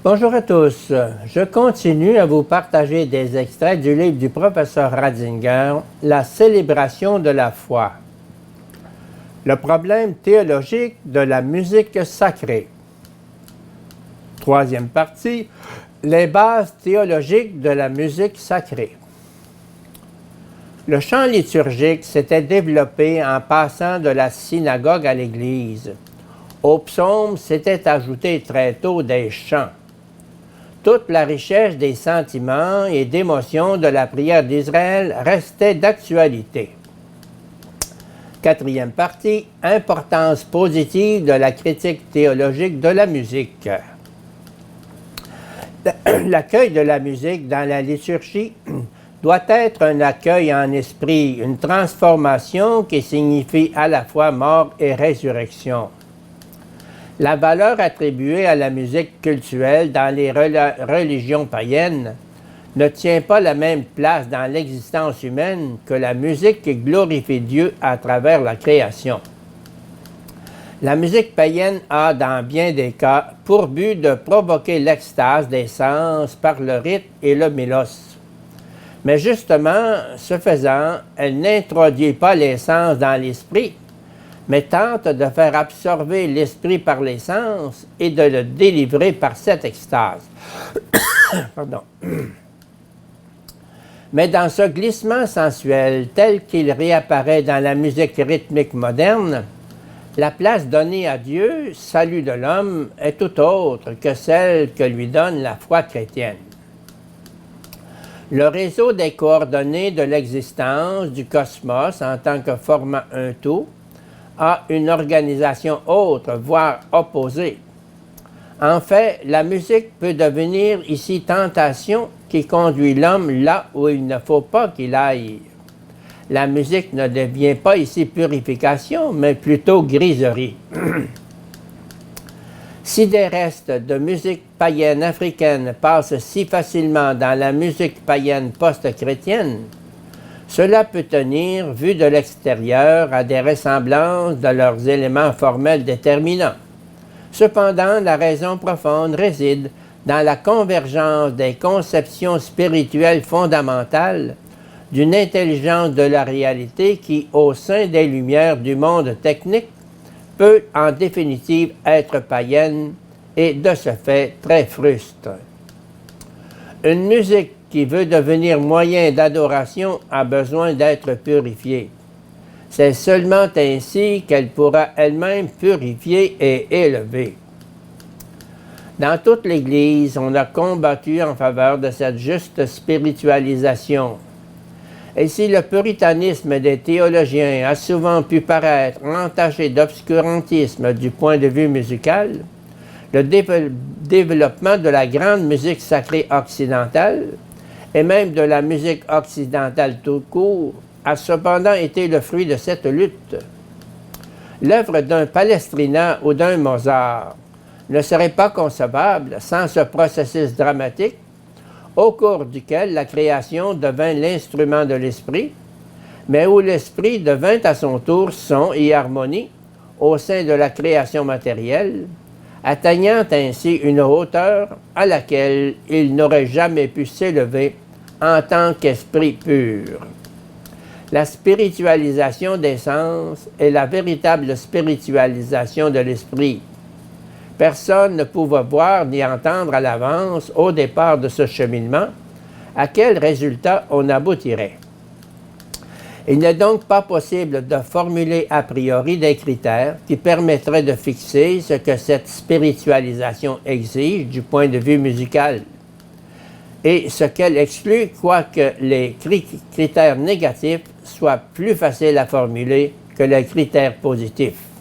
Bonjour à tous. Je continue à vous partager des extraits du livre du professeur Ratzinger, La célébration de la foi. Le problème théologique de la musique sacrée. Troisième partie, les bases théologiques de la musique sacrée. Le chant liturgique s'était développé en passant de la synagogue à l'église. Aux psaumes s'étaient ajoutés très tôt des chants. Toute la richesse des sentiments et d'émotions de la prière d'Israël restait d'actualité. Quatrième partie, importance positive de la critique théologique de la musique. L'accueil de la musique dans la liturgie doit être un accueil en esprit, une transformation qui signifie à la fois mort et résurrection. La valeur attribuée à la musique cultuelle dans les religions païennes ne tient pas la même place dans l'existence humaine que la musique qui glorifie Dieu à travers la création. La musique païenne a, dans bien des cas, pour but de provoquer l'extase des sens par le rythme et le mélos. Mais justement, ce faisant, elle n'introduit pas les sens dans l'esprit, mais tente de faire absorber l'esprit par les sens et de le délivrer par cette extase. Pardon. Mais dans ce glissement sensuel tel qu'il réapparaît dans la musique rythmique moderne, la place donnée à Dieu, salut de l'homme, est tout autre que celle que lui donne la foi chrétienne. Le réseau des coordonnées de l'existence du cosmos en tant que formant un tout a une organisation autre, voire opposée. En fait, la musique peut devenir ici tentation qui conduit l'homme là où il ne faut pas qu'il aille. La musique ne devient pas ici purification, mais plutôt griserie. Si des restes de musique païenne africaine passent si facilement dans la musique païenne post-chrétienne, cela peut tenir, vu de l'extérieur, à des ressemblances de leurs éléments formels déterminants. Cependant, la raison profonde réside dans la convergence des conceptions spirituelles fondamentales d'une intelligence de la réalité qui, au sein des lumières du monde technique, peut en définitive être païenne et de ce fait très fruste. Une musique qui veut devenir moyen d'adoration a besoin d'être purifiée. C'est seulement ainsi qu'elle pourra elle-même purifier et élever. Dans toute l'Église, on a combattu en faveur de cette juste spiritualisation. Et si le puritanisme des théologiens a souvent pu paraître entaché d'obscurantisme du point de vue musical, le développement de la grande musique sacrée occidentale, et même de la musique occidentale tout court, a cependant été le fruit de cette lutte. L'œuvre d'un Palestrina ou d'un Mozart ne serait pas concevable sans ce processus dramatique au cours duquel la création devint l'instrument de l'esprit, mais où l'esprit devint à son tour son et harmonie au sein de la création matérielle, atteignant ainsi une hauteur à laquelle il n'aurait jamais pu s'élever en tant qu'esprit pur. La spiritualisation des sens est la véritable spiritualisation de l'esprit. Personne ne pouvait voir ni entendre à l'avance, au départ de ce cheminement, à quel résultat on aboutirait. Il n'est donc pas possible de formuler a priori des critères qui permettraient de fixer ce que cette spiritualisation exige du point de vue musical et ce qu'elle exclut, quoique les critères négatifs soient plus faciles à formuler que les critères positifs.